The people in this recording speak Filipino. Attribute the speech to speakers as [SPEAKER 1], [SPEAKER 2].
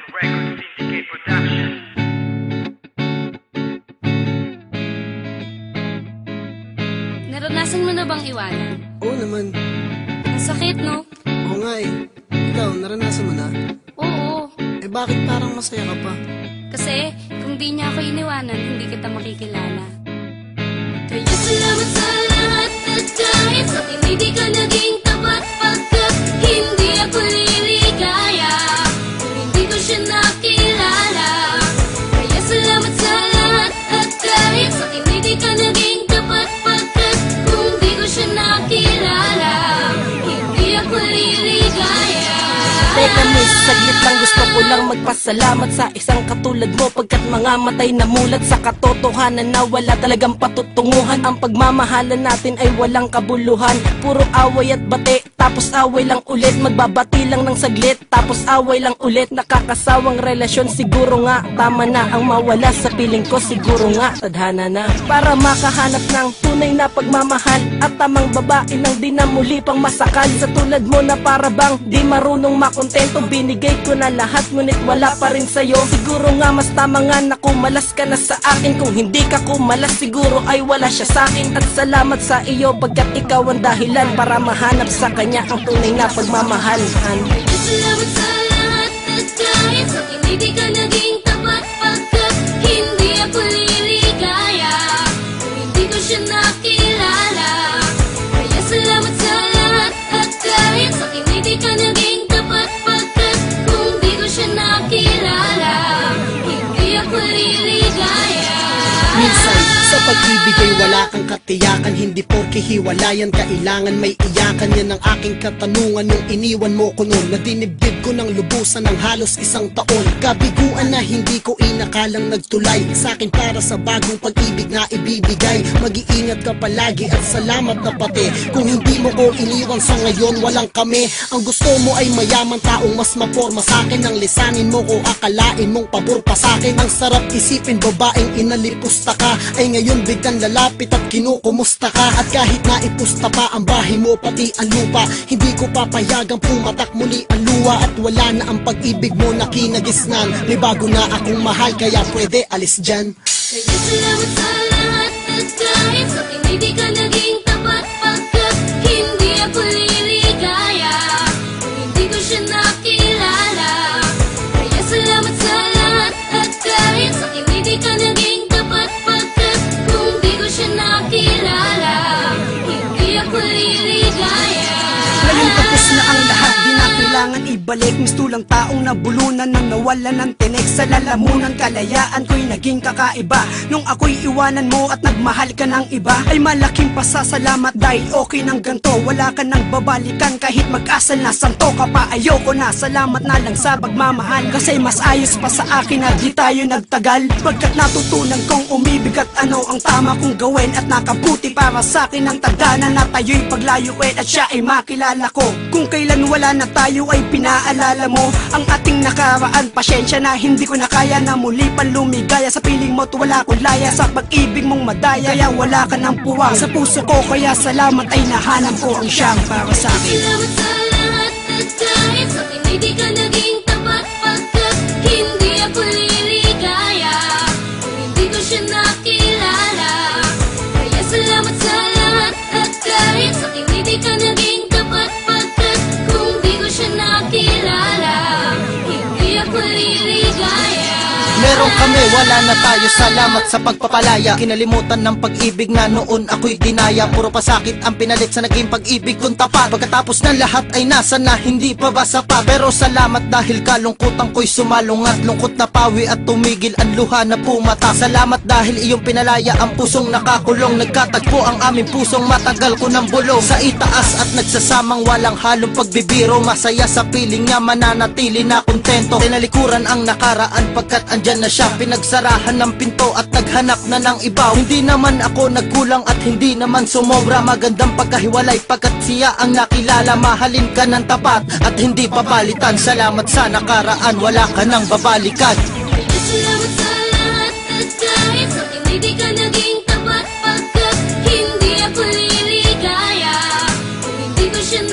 [SPEAKER 1] Record Syndicate Production.
[SPEAKER 2] Naranasan mo na bang iwanan?
[SPEAKER 3] Oo naman.
[SPEAKER 2] Ang sakit, no?
[SPEAKER 3] Oo nga eh. Ikaw, naranasan mo na?
[SPEAKER 2] Oo.
[SPEAKER 3] Eh bakit parang masaya ka pa?
[SPEAKER 2] Kasi kung di niya ako iniwanan, hindi kita makikilala. Kaya salamat sa lahat at kahit sa akin hindi ka naging tapat pagkat hindi ako liligaya kung hindi ko siya nakilala. Kaya salamat sa lahat at kahit sa akin hindi ka naging tapat pagkat kung di ko siya nakilala, hindi ako liligaya.
[SPEAKER 4] Teka miss, saglit lang gusto ko lang magpasalamat sa isang katulad mo pagkat mga matay na mulat sa katotohanan na wala talagang patutunguhan. Ang pagmamahalan natin ay walang kabuluhan, puro away at bate, tapos away lang ulit. Magbabati lang ng saglit, tapos away lang ulit. Nakakasawang relasyon, siguro nga tama na ang mawala sa piling ko, siguro nga tadhana na. Para makahanap ng tunay na pagmamahal at tamang babae nang di na muli pang masakal. Sa tulad mo na para bang di marunong makontento, binigay ko na lahat ngunit wala pa rin sa'yo. Siguro nga mas tama nga na kumalas ka na sa akin. Kung hindi ka kumalas siguro ay wala siya sa'kin. At salamat sa iyo pagkat ikaw ang dahilan para mahanap sa kanya ang tunay na pagmamahal.
[SPEAKER 2] Salamat sa lahat at kahit sa akin hindi ka naging tapat pagkat hindi ako liligaya kung hindi ko siya nakilala. Kaya salamat sa lahat at kahit sa akin hindi ka naging tapat pagkat kung di ko siya nakilala, hindi ako liligaya.
[SPEAKER 3] Minsan, sa pag-ibig ay wala kang katiyakan. Hindi porke hiwalayan, kailangan may iyakan. Yan ang aking katanungan nung iniwan mo ko noon. Nadinibdib ko ng lubusan ng halos isang taon. Kabiguan na hindi ko inakalang nagtulay sa'kin para sa bagong pag-ibig na ibibigay. Mag-iingat ka palagi at salamat na pati kung hindi mo ko iniwan sa ngayon walang kami. Ang gusto mo ay mayaman, taong mas maporma sa'kin. Ang lisanin mo ko akalain mong pabor pa sa'kin. Ang sarap isipin babaeng inalipusta ka ay ngayon biglang lalapit at kinukumusta ka. At kahit na ipusta pa ang bahay mo pati ang lupa, hindi ko papayagang pumatak muli ang luwa. At wala na ang pag-ibig mo na kinagisnan. May bago na akong mahal kaya pwede alis dyan.
[SPEAKER 2] Kaya salamat sa lahat at kahit sa akin hindi ka naging tapat pagkat hindi ako liligaya kung hindi ko siya nakilala. Kaya salamat sa lahat at kahit sa akin hindi ka naging tapat pagkat kung di ko siya nakilala, hindi ako liligaya.
[SPEAKER 5] Ngayon tapos na ang lahat, di na kailangan ibalik. Mistulang taong nabulunan nang nawalan ng tinik. Sa lalamunan kalayaan ko'y naging kakaiba. Nung ako'y iwanan mo at nagmahal ka ng iba, ay malaking pasasalamat dahil okay ng ganto. Wala ka nang babalikan kahit mag-asal na santo ka pa. Ayoko na, salamat na lang sa pagmamahal. Kasi mas ayos pa sa akin na di tayo nagtagal. Pagkat natutunan kong umibig at ano ang tama kong gawin. At nakabuti para sa akin ang tagdana na tayo'y paglayuin at siya ay makilala ko. Kung kailan wala na tayo ay pinaalala mo ang ating nakaraan. Pasyensya na hindi ko na kaya na muli pang lumigaya. Sa piling mo't wala akong laya sa pag-ibig mong madaya. Kaya wala ka ng puwang sa puso ko, kaya salamat ay nahanap ko ang siyang para sa akin.
[SPEAKER 2] Salamat sa lahat at kahit sa akin hindi ka naging tapat pagkat hindi ako liligaya kung hindi ko siya nakilala. Kaya salamat sa lahat at kahit sa akin hindi ka naging tapat pagkat kung di ko siya nakilala, hindi ako liligaya.
[SPEAKER 6] Meron kami, wala na tayo, salamat sa pagpapalaya. Kinalimutan ng pag-ibig na noon ako'y dinaya. Puro pasakit ang pinalit sa naging pag-ibig kong tapat. Pagkatapos ng lahat ay nasa na, hindi pa ba sapat? Pero salamat dahil kalungkutan ko'y sumalungat. Lungkot na pawi at tumigil ang luha na pumata. Salamat dahil iyong pinalaya ang pusong nakakulong. Nagkatagpo ang aming pusong matagal ko ng bulong. Sa itaas at nagsasamang walang halong pagbibiro. Masaya sa piling niya, mananatili na kontento. Tinalikuran ang nakaraan pagkat andyan na siya. Pinagsarahan ng pinto at naghanap na ng iba. Hindi naman ako nagkulang at hindi naman sumobra. Magandang pagkahiwalay pagkat siya ang nakilala. Mahalin ka ng tapat at hindi papalitan. Salamat sa nakaraan, wala ka nang babalikan.
[SPEAKER 2] Salamat sa lahat at kahit sa akin hindi ka naging tapat pagkat hindi ako liligaya kung hindi ko siya